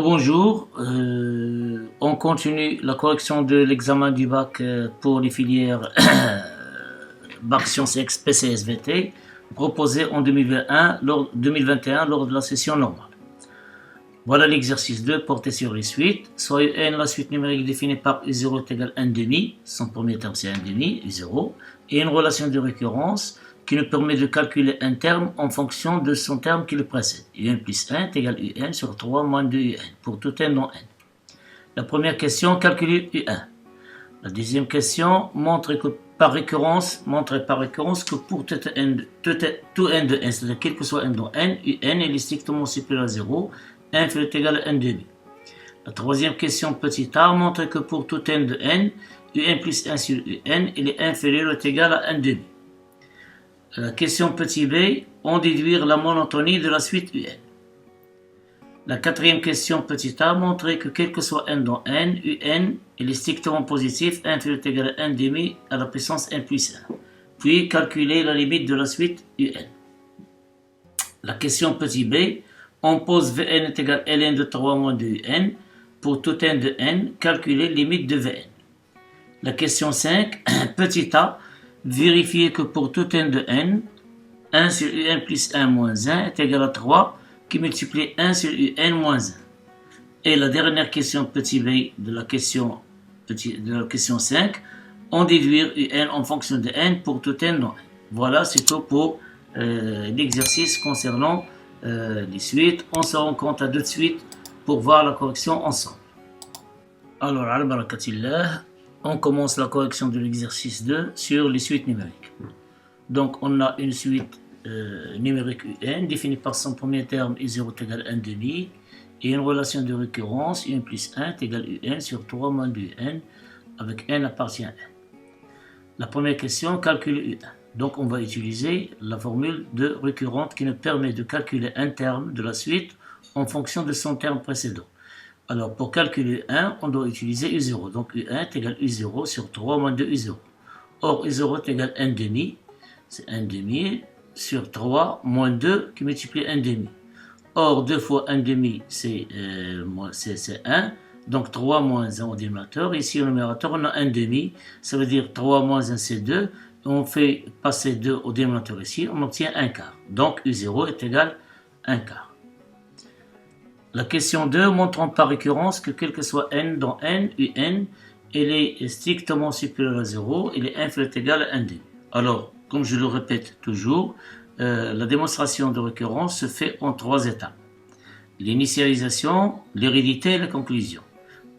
Rebonjour, on continue la correction de l'examen du bac pour les filières bac sciences X PCSVT proposé en 2021 lors de la session normale. Voilà l'exercice 2 porté sur les suites. Soit UN, la suite numérique définie par U0 est égal à 1,5, son premier terme c'est 1,5, U0, et une relation de récurrence qui nous permet de calculer un terme en fonction de son terme qui le précède. UN plus 1 est égal à UN sur 3 moins 2 UN, pour tout n dans n. La première question, calculer UN. La deuxième question, montrer par récurrence que pour tout n de n, c'est-à-dire quel que soit n dans n, UN est strictement supérieur à 0, inférieur est égal à 1,5. La troisième question, petit a, montrer que pour tout n de n, UN plus 1 sur UN, il est inférieur ou est égal à 1,5. La question petit b, on déduire la monotonie de la suite UN. La quatrième question petit a, montrer que quel que soit n dans n, UN il est strictement positif, inférieur est égal à 1,5 à la puissance n plus 1. Puis calculer la limite de la suite UN. La question petit b, on pose Vn est égal à Ln de 3 moins 2 UN. Pour tout n de n, calculer limite de Vn. La question 5, petit a, vérifier que pour tout n de n, 1 sur un plus 1 moins 1 est égal à 3 qui multiplie 1 sur un moins 1. Et la dernière question petit b de la question 5, on déduire un en fonction de n pour tout n dans n. Voilà, c'est tout pour l'exercice concernant les suites. On se rencontre à deux de suite pour voir la correction ensemble. Alors, al-barakatillah, on commence la correction de l'exercice 2 sur les suites numériques. Donc, on a une suite numérique UN définie par son premier terme U0 est égal à 1,5 et une relation de récurrence UN plus 1 est égal à UN sur 3 moins 2 UN avec n appartient à n. La première question, calcule UN. Donc, on va utiliser la formule de récurrente qui nous permet de calculer un terme de la suite en fonction de son terme précédent. Alors, pour calculer 1, on doit utiliser U0. Donc, U1 est égal à U0 sur 3 moins 2 U0. Or, U0 est égal à 1,5. C'est 1,5 sur 3 moins 2 qui multiplie 1,5. Or, 2 fois 1,5, c'est 1. Donc, 3 moins 1 au dénominateur. Ici, au numérateur, on a 1,5. Ça veut dire 3 moins 1, c'est 2. On fait passer 2 au dénominateur ici. On obtient 1 quart. Donc, U0 est égal à 1 quart. La question 2, montrant par récurrence que quel que soit n dans n, UN, il est strictement supérieur à 0, il est inférieur ou égal à 1,5. Alors, comme je le répète toujours, la démonstration de récurrence se fait en 3 étapes. L'initialisation, l'hérédité et la conclusion.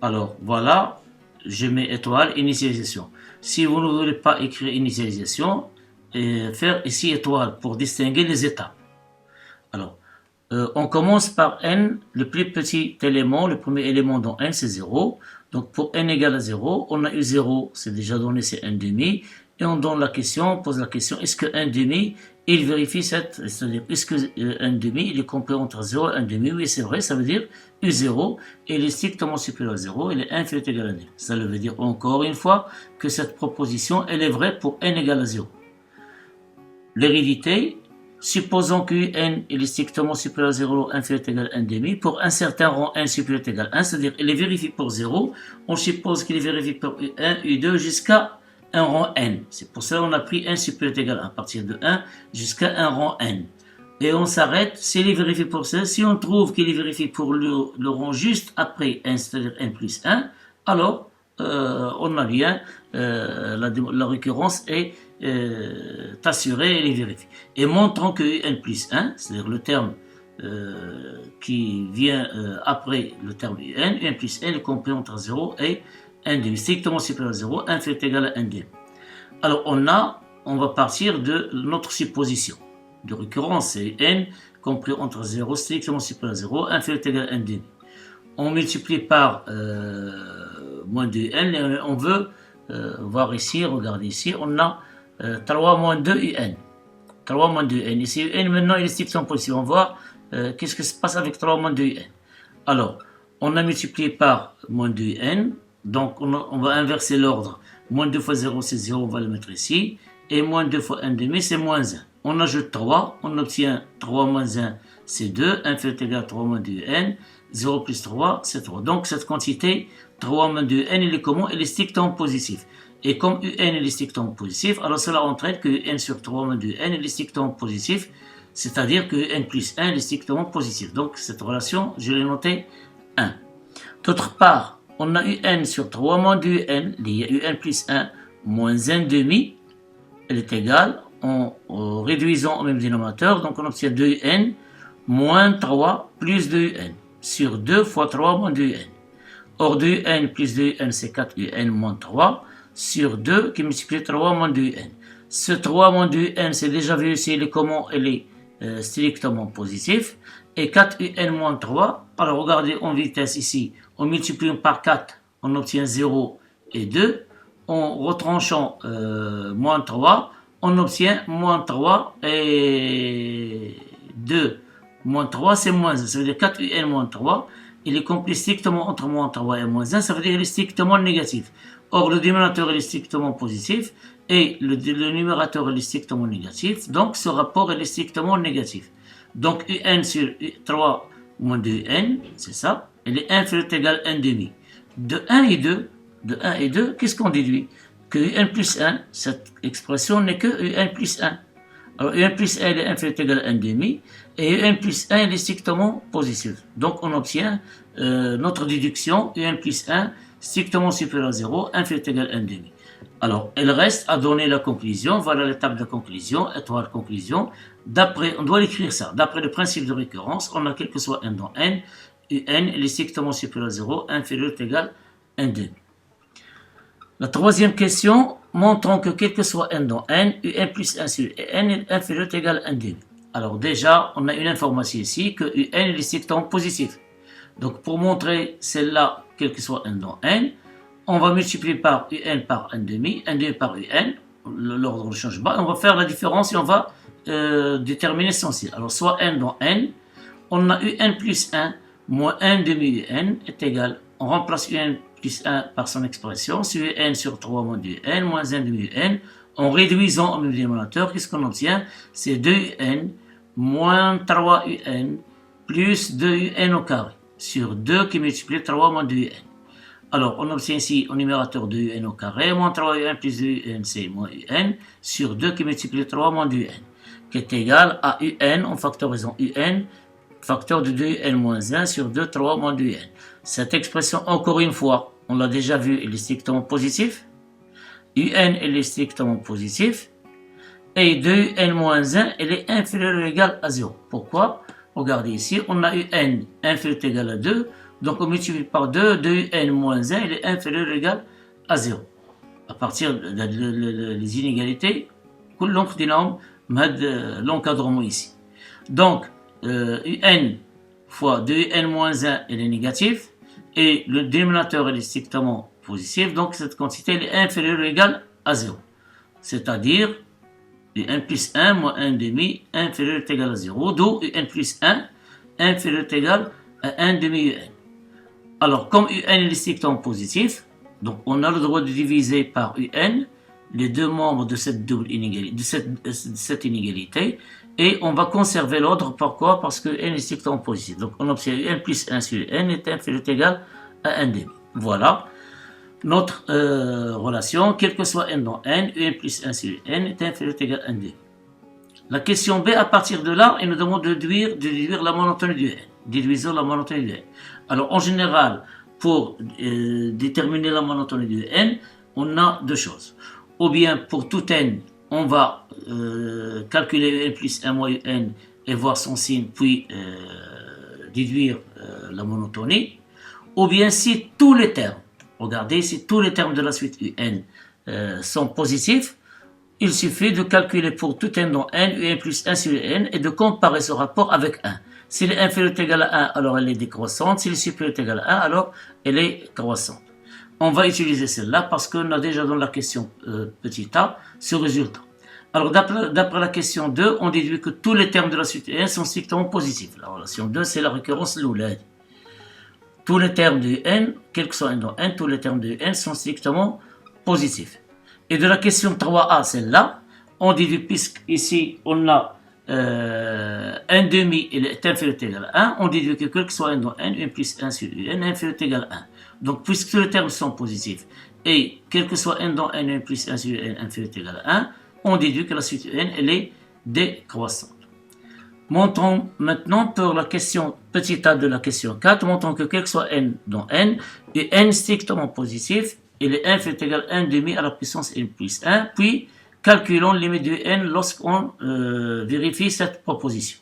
Alors, voilà, je mets étoile, initialisation. Si vous ne voulez pas écrire initialisation, faire ici étoile pour distinguer les étapes. Alors, on commence par n, le plus petit élément, le premier élément dans n, c'est 0. Donc pour n égale à 0, on a eu 0, c'est déjà donné, c'est 1,5. Et on donne la question, on pose la question, est-ce que 1,5, il vérifie c'est-à-dire, est-ce que 1,5, il est compris entre 0 et 1,5? Oui, c'est vrai, ça veut dire U0, il est strictement supérieur à 0, il est inférieur ou égal à 1,5. Ça veut dire encore une fois que cette proposition, elle est vraie pour n égale à 0. L'hérédité, supposons que n est strictement supérieur à 0, inférieur ou égal à 1,5, pour un certain rang n supérieur ou égal à 1, c'est-à-dire il est vérifié pour 0, on suppose qu'il est vérifié pour U1, U2 jusqu'à un rang n. C'est pour cela qu'on a pris n supérieur ou égal à partir de 1 jusqu'à un rang n. Et on s'arrête, s'il est vérifié pour ça, si on trouve qu'il est vérifié pour le rang juste après n, c'est-à-dire n plus 1, alors on a bien la récurrence est assurée et est vérifiée. Et montrant que n plus 1, c'est-à-dire le terme qui vient après le terme un plus 1 est compris entre 0 et 1,5, strictement supérieur à 0, inférieur ou égal à 1,5. Alors on va partir de notre supposition de récurrence, c'est n compris entre 0, strictement supérieur à 0, inférieur ou égal à 1,5. On multiplie par moins 2n, et on veut voir ici, regardez ici, on a 3 moins 2 un. 3 moins 2 n. Ici, n maintenant il est strictement positif. On va voir qu'est-ce qui se passe avec 3 moins 2 n. Alors, on a multiplié par moins 2 n. Donc, on va inverser l'ordre. Moins 2 fois 0, c'est 0, on va le mettre ici. Et moins 2 fois 1,5, c'est moins 1. On ajoute 3, on obtient 3 moins 1, c'est 2. Inférieur ou égal à 3 moins 2n. 0 plus 3, c'est 3. Donc cette quantité, 3 moins 2n, il est comment? Il est strictement positif. Et comme un il est strictement positif, alors cela entraîne que n sur 3 moins 2n, il est strictement positif. C'est-à-dire que n plus 1 est strictement positif. Donc cette relation, je l'ai notée 1. D'autre part, on a un sur 3 moins 2n, il y a un plus 1 moins 1 demi, elle est égale, en réduisant au même dénominateur, donc on obtient 2n moins 3 plus 2n, sur 2 fois 3 moins 2n. Or 2n plus 2n c'est 4n moins 3, sur 2 qui multiplie 3 moins 2n. Ce 3 moins 2n, c'est déjà vu ici, il est comment? Il est strictement positif. Et 4un moins 3, alors regardez en vitesse ici, on multiplie par 4, on obtient 0 et 2. En retranchant moins 3, on obtient moins 3 et 2. Moins 3, c'est moins 1. Ça veut dire 4un moins 3, il est compris strictement entre moins 3 et moins 1, ça veut dire qu'il est strictement négatif. Or, le dénominateur est strictement positif et le numérateur est strictement négatif. Donc, ce rapport est strictement négatif. Donc, un sur 3 moins 2n, c'est ça, il est inférieur ou égal à 1 demi. De 1 et 2, qu'est-ce qu'on déduit? Que un plus 1, cette expression n'est que un plus 1. Alors, un plus 1 est inférieur ou égal à 1 demi, et un plus 1 est strictement positif. Donc, on obtient notre déduction, un plus 1 strictement supérieur à 0, inférieur ou égal à 1 demi. Alors, il reste à donner la conclusion. Voilà l'étape de conclusion, étoile conclusion. On doit écrire ça. D'après le principe de récurrence, on a quel que soit n dans n, un est strictement supérieur à 0, inférieur ou égal à 1 demi. La troisième question, montrons que quel que soit n dans n, un plus 1 sur n est inférieur ou égal à 1 demi. Alors déjà, on a une information ici que un est strictement positif. Donc pour montrer celle-là, quel que soit n dans n, on va multiplier par un par 1 demi par un, l'ordre ne change pas, on va faire la différence et on va déterminer son signe. Alors soit n dans n, on a un plus 1 moins 1 demi un est égal, on remplace un plus 1 par son expression, sur n sur 3 moins 2n moins 1 demi n, en réduisant au même dénominateur, qu'est-ce qu'on obtient? C'est 2n moins 3un plus 2un au carré, sur 2 qui multiplie 3 moins 2n. Alors, on obtient ici au numérateur 2un au carré, moins 3un plus 2un, c'est moins un, sur 2 qui multiplie 3 moins 2n, qui est égal à un, en factorisant un, facteur de 2n moins 1 sur 2, 3 moins 2n. Cette expression, encore une fois, on l'a déjà vu, elle est strictement positif. un, elle est strictement positif. Et 2n moins 1, elle est inférieure ou égale à 0. Pourquoi? Regardez ici, on a un inférieur ou égal à 2. Donc on multiplie par 2, 2n moins 1, il est inférieur ou égal à 0. À partir des inégalités, l'encadrement ici. Donc, un fois 2n moins 1, il est négatif, et le dénominateur est strictement positif, donc cette quantité elle est inférieure ou égale à 0. C'est-à-dire, 1 plus 1 moins 1 demi, inférieur ou égal à 0, d'où 1 plus 1, inférieur ou égal à 1 demi un. Alors, comme un est strictement positif, donc on a le droit de diviser par un les deux membres de cette double inégalité, de cette inégalité, et on va conserver l'ordre. Pourquoi? Parce que n est strictement positif. Donc on obtient 1 plus 1 sur n est inférieur ou égal à 1 demi. Voilà notre relation, quel que soit n dans n, 1 plus 1 sur n est inférieur ou égal à 1 demi. La question B, à partir de là, il nous demande de déduire la monotonie du n. Déduisons la monotonie du n. Alors, en général, pour déterminer la monotonie du n, on a deux choses. Ou bien, pour tout n, on va calculer n plus 1 moins n et voir son signe, puis déduire la monotonie. Ou bien, si tous les termes, regardez, si tous les termes de la suite un sont positifs, il suffit de calculer pour tout n dans n, un plus 1 sur n, et de comparer ce rapport avec 1. S'il est inférieur ou égal à 1, alors elle est décroissante. S'il est supérieur ou égal à 1, alors elle est croissante. On va utiliser celle-là parce qu'on a déjà dans la question petit a ce résultat. Alors d'après la question 2, on déduit que tous les termes de la suite 1 sont strictement positifs. La relation 2, c'est la récurrence Louled. Tous les termes de n, quel que soit n dans n, tous les termes de n sont strictement positifs. Et de la question 3a, celle-là, on déduit, puisqu'ici on a n demi est inférieur ou égal à 1, on déduit que quel que soit n dans n, n plus 1 sur un est inférieur ou égal à 1. Donc, puisque tous les termes sont positifs, et quel que soit n dans n, n plus 1 sur n inférieur ou égal à 1, on déduit que la suite n, elle est décroissante. Montrons maintenant pour la question petit a de la question 4, montrons que quel que soit n dans n, et n strictement positif, il est inférieur ou égal à 1 demi à la puissance n plus 1, puis calculons limite de n lorsqu'on vérifie cette proposition.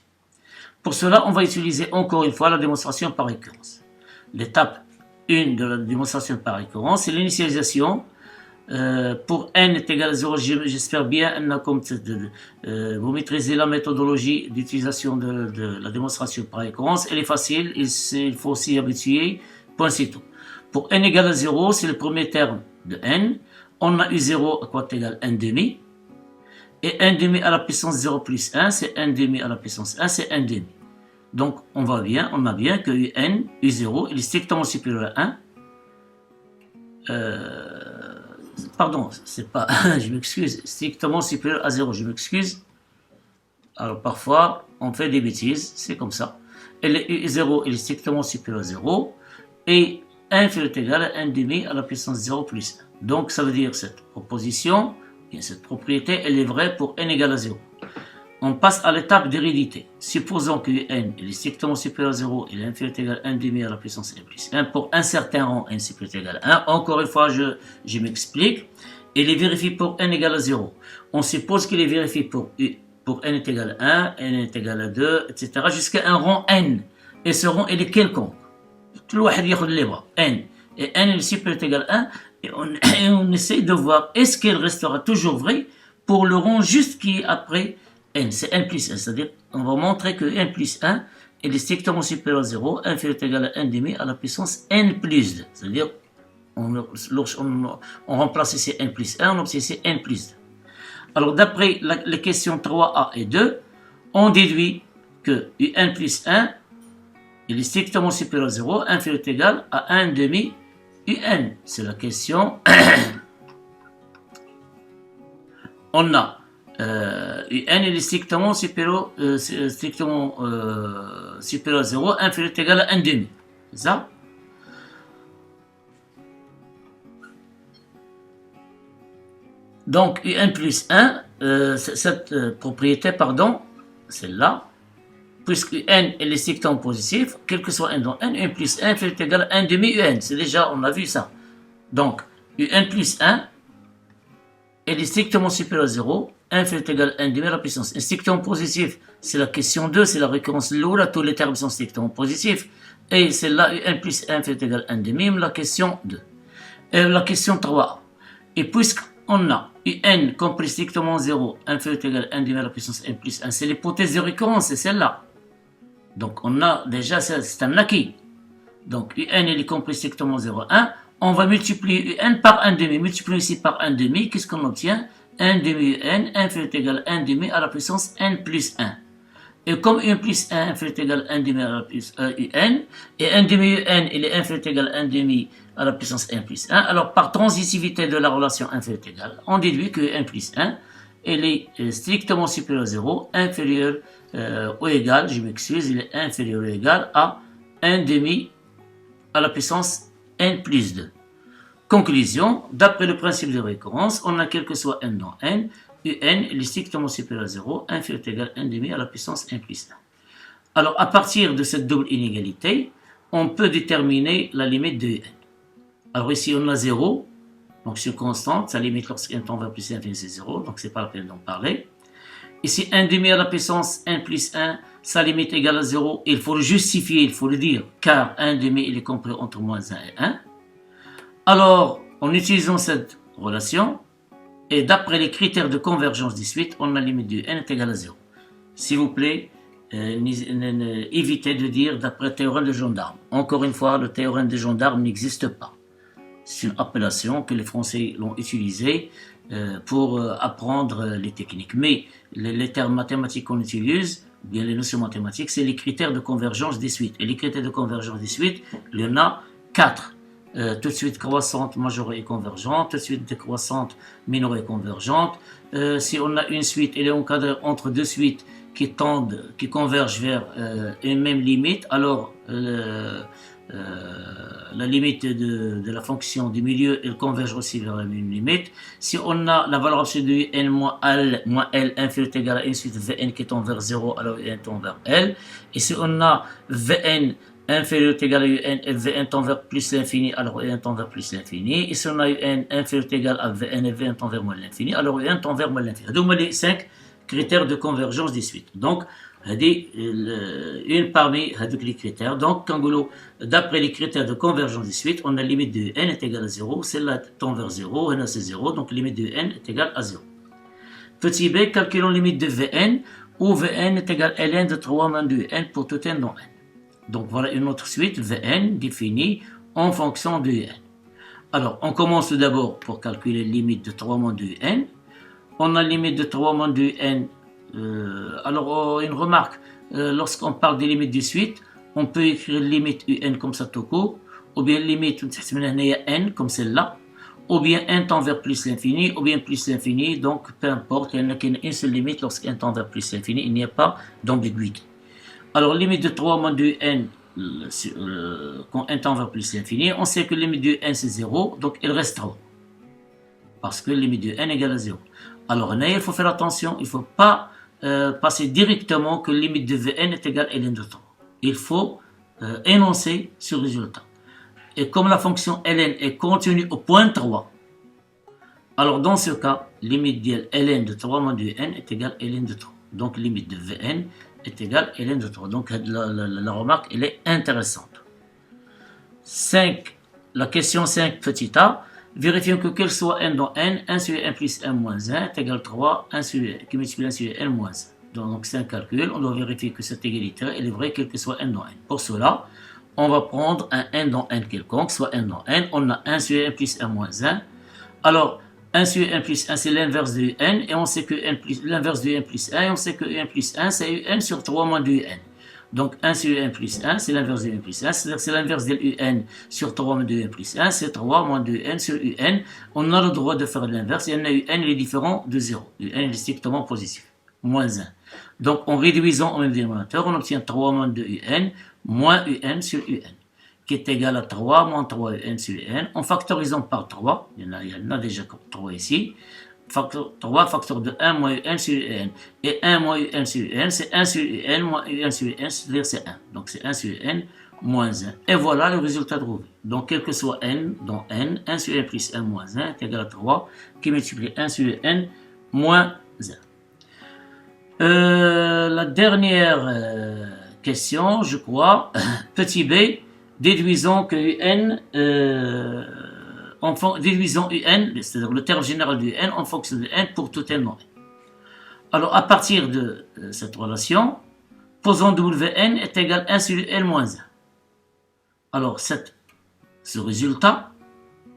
Pour cela, on va utiliser encore une fois la démonstration par récurrence. L'étape 1 de la démonstration par récurrence, c'est l'initialisation. Pour n est égal à 0, j'espère bien, vous maîtrisez la méthodologie d'utilisation de la démonstration par récurrence. Elle est facile, il faut s'y habituer, point c'est tout. Pour n égale à 0, c'est le premier terme de n. On a eu 0 à quoi est égal à 1 demi. Et 1 demi à la puissance 0 plus 1, c'est 1 demi à la puissance 1, c'est 1 demi. Donc, on a bien que un, U0, il est strictement supérieur à 1. Pardon, c'est pas, je m'excuse, strictement supérieur à 0, je m'excuse. Alors, parfois, on fait des bêtises, c'est comme ça. Et le U0, il est strictement supérieur à 0. Et 1 est égal à 1 demi à la puissance 0 plus 1. Donc, ça veut dire cette proposition, bien, cette propriété, elle est vraie pour n égale à 0. On passe à l'étape d'hérédité. Supposons que n est strictement supérieur à 0 et l'inférieur est égal à 1 demi à la puissance n plus 1. Pour un certain rang, n supérieur est égal à 1. Encore une fois, je m'explique. Il est vérifié pour n égale à 0. On suppose qu'il est vérifié pour n est égal à 1, n est égal à 2, etc. jusqu'à un rang n. Et ce rang, il est quelconque. Tout le monde ياخذ les bras. N. Et n est supérieur est égal à 1. Et on essaie de voir est-ce qu'elle restera toujours vrai pour le rang juste qui est après n. C'est n plus 1. C'est-à-dire on va montrer que n plus 1 est strictement supérieur à 0. Inférieur est égal à 1 demi à la puissance n plus 2. C'est-à-dire on remplace ici n plus 1, on obtient ici n plus 2. Alors d'après les questions 3a et 2, on déduit que n plus 1 il est strictement supérieur à 0, inférieur est égal à 1 demi un. C'est la question. On a un il est strictement supérieur à 0, inférieur est égal à 1 demi. C'est ça? Donc un plus 1, cette propriété, pardon, celle-là, puisque n est strictement positif, quel que soit n dans n, un plus 1 est égal à 1 demi un. C'est déjà, on a vu ça. Donc, un plus 1 est strictement supérieur à 0, 1 est égal à 1 demi à la puissance. Un strictement positif, c'est la question 2, c'est la récurrence là, tous les termes sont strictement positifs. Et celle-là, un plus 1 est égal à 1 demi, la question 2. Et la question 3. Et puisqu'on a un compris strictement 0, 1 est égal à 1 demi à la puissance n plus 1, c'est l'hypothèse de récurrence, c'est celle-là. Donc, on a déjà, c'est un acquis. Donc, un est compris strictement 0, 1. On va multiplier un par 1 demi. Multiplier ici par 1 demi. Qu'est-ce qu'on obtient? 1 demi n. 1 est égal à 1 demi à la puissance n plus 1. Et comme 1 plus 1 est égal à 1 demi à la puissance n, et 1 demi n, il est 1 est égal à 1 demi à la puissance n plus 1. Alors, par transitivité de la relation 1 est égal, on déduit que 1 plus 1, il est strictement supérieur à 0, inférieur ou égal, je m'excuse, il est inférieur ou égal à 1 demi à la puissance n plus 2. Conclusion, d'après le principe de récurrence, on a quel que soit n dans n, un est strictement supérieur à 0, inférieur ou égal à 1 demi à la puissance n plus 1. Alors, à partir de cette double inégalité, on peut déterminer la limite de n. Alors ici, on a 0, donc c'est constante, sa limite lorsqu'un tend vers plus infini c'est 0, donc c'est pas la peine d'en parler. Ici, 1 demi à la puissance n plus 1, sa limite égale à 0, il faut le justifier, il faut le dire, car 1 demi il est compris entre moins 1 et 1. Alors, en utilisant cette relation, et d'après les critères de convergence des suites, on a la limite de n est égale à 0. S'il vous plaît, évitez de dire d'après le théorème de gendarme. Encore une fois, le théorème de gendarme n'existe pas. C'est une appellation que les Français l'ont utilisée pour apprendre les techniques. Mais les termes mathématiques qu'on utilise, bien les notions mathématiques, c'est les critères de convergence des suites. Et les critères de convergence des suites, il y en a 4. Tout de suite croissante, majorée et convergente, tout de suite décroissante, minorée et convergente. Si on a une suite, elle est encadrée entre deux suites qui convergent vers une même limite, alors la limite de la fonction du milieu, elle converge aussi vers la même limite. Si on a la valeur absolue de n moins L inférieur ou égal à n suite Vn qui tend vers 0, alors n tend vers L. Et si on a Vn inférieur ou égal à un et Vn tend vers plus l'infini, alors n tend vers plus l'infini. Et si on a un inférieur ou égal à Vn et Vn tend vers moins l'infini, alors n tend vers moins l'infini. Donc, on a les 5 critères de convergence des suites. Donc, une parmi les critères. Donc, d'après les critères de convergence des suites, on a limite de n est égale à 0, celle-là tend vers 0, n c'est 0, donc limite de n est égale à 0. Petit b, calculons limite de Vn, où Vn est égal à ln de 3 moins 2n pour tout n dans n. Donc, voilà une autre suite, Vn définie en fonction de n. Alors, on commence tout d'abord pour calculer limite de 3 moins 2n. On a limite de 3 moins 2n. Alors, une remarque, lorsqu'on parle des limites de suite, on peut écrire limite un comme ça tout court, ou bien limite n comme celle-là, ou bien n tend vers plus l'infini, ou bien plus l'infini, donc peu importe, il n'y a qu'une seule limite lorsqu'un tend vers plus l'infini, il n'y a pas d'ambiguïté. Alors, limite de 3 moins 2n, quand n tend vers plus l'infini, on sait que limite de n c'est 0, donc il reste 3, parce que limite de n égale à 0. Alors, il faut faire attention, il ne faut pas passer directement que limite de Vn est égale à ln de 3. Il faut énoncer ce résultat. Et comme la fonction ln est contenue au point 3, alors dans ce cas, limite de ln de 3 moins 2n est égale à ln de 3. Donc, limite de Vn est égale à ln de 3. Donc, la remarque, elle est intéressante. 5. La question 5, petit a. Vérifions que quel soit n dans n, 1 sur n plus 1 moins 1 est égal à 3, 1 sur n, qui multiplie 1 sur n moins 1. Donc c'est un calcul, on doit vérifier que cette égalité elle est vraie quel que soit n dans n. Pour cela, on va prendre un n dans n quelconque, soit n dans n, on a 1 sur n plus 1 moins 1. Alors, 1 sur n plus 1 c'est l'inverse de n, et on sait que l'inverse de n plus 1, et on sait que n plus 1 c'est un sur 3 moins 2n. Donc 1 sur n plus 1, c'est l'inverse de n plus 1, c'est-à-dire c'est l'inverse de un sur 3 moins 2n plus 1, c'est 3 moins 2n sur un. On a le droit de faire l'inverse, et un il est différent de 0. Un est strictement positif, moins 1. Donc en réduisant au même dénominateur, on obtient 3 moins 2un moins un sur un, qui est égal à 3 moins 3un sur un. En factorisant par 3, il y en a déjà 3 ici. 3 facteur de 1 moins un sur un. Et 1 moins un sur un, c'est 1 sur un moins un sur un, c'est-à-dire c'est 1. Donc c'est 1 sur n moins 1. Et voilà le résultat trouvé. Donc quel que soit n dans n, 1 sur n plus 1 moins 1 est égal à 3, qui multiplie 1 sur n moins 1. La dernière question, je crois, petit b, déduisons que n... déduisons un, c'est-à-dire le terme général du n en fonction de n pour tout n dans n. Alors, à partir de cette relation, posons Wn est égal à 1 sur n moins 1. Alors, ce résultat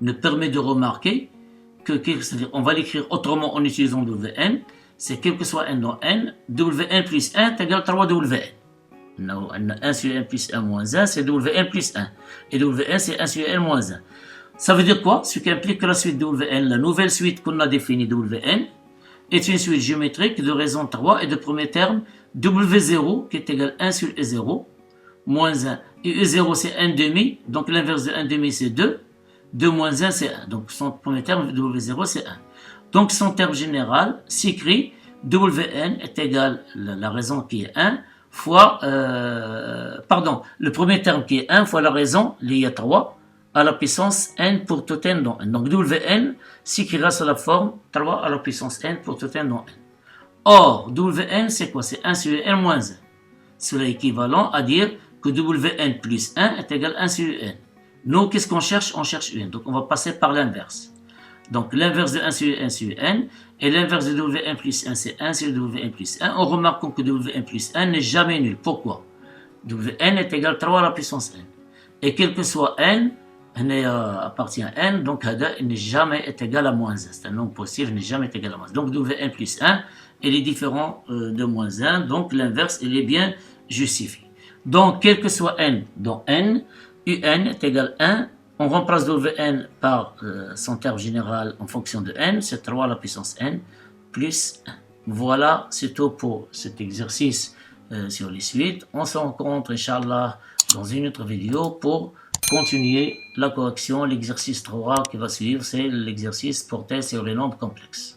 nous permet de remarquer que, c'est-à-dire, on va l'écrire autrement en utilisant Wn, c'est quel que soit n dans n, Wn plus 1 est égal à 3Wn. 1 sur n plus 1 moins 1, c'est Wn plus 1. Et Wn, c'est 1 sur n moins 1. Ça veut dire quoi? Ce qui implique que la suite de Wn, la nouvelle suite qu'on a définie de Wn, est une suite géométrique de raison 3 et de premier terme W0 qui est égal à 1 sur E0 moins 1. Et E0 c'est 1 demi, donc l'inverse de 1 demi c'est 2. 2 moins 1 c'est 1. Donc son premier terme W0 c'est 1. Donc son terme général s'écrit Wn est égal à la raison qui est 1 fois, le premier terme qui est 1 fois la raison liée à 3 à la puissance n pour tout n dans n. Donc Wn s'écrira sous la forme 3 à la puissance n pour tout n dans n. Or, Wn c'est quoi? C'est 1 sur n moins 1. Cela est équivalent à dire que Wn plus 1 est égal à 1 sur n. Nous, qu'est-ce qu'on cherche? On cherche n. Donc on va passer par l'inverse. Donc l'inverse de 1 sur n, et l'inverse de Wn plus 1 c'est 1 sur Wn plus 1. En remarquant que Wn plus 1 n'est jamais nul. Pourquoi? Wn est égal à 3 à la puissance n. Et quel que soit n, appartient à n, donc il n'est jamais égal à moins 1. C'est un nombre positif, il n'est jamais égal à moins 1. Donc Wn plus 1, il est différent de moins 1, donc l'inverse, il est bien justifié. Donc, quel que soit n dans n, un est égal à 1, on remplace Wn par son terme général en fonction de n, c'est 3 à la puissance n plus 1. Voilà, c'est tout pour cet exercice sur les suites. On se rencontre, Inch'Allah, dans une autre vidéo pour continuer la correction. L'exercice 3 qui va suivre, c'est l'exercice porté sur les nombres complexes.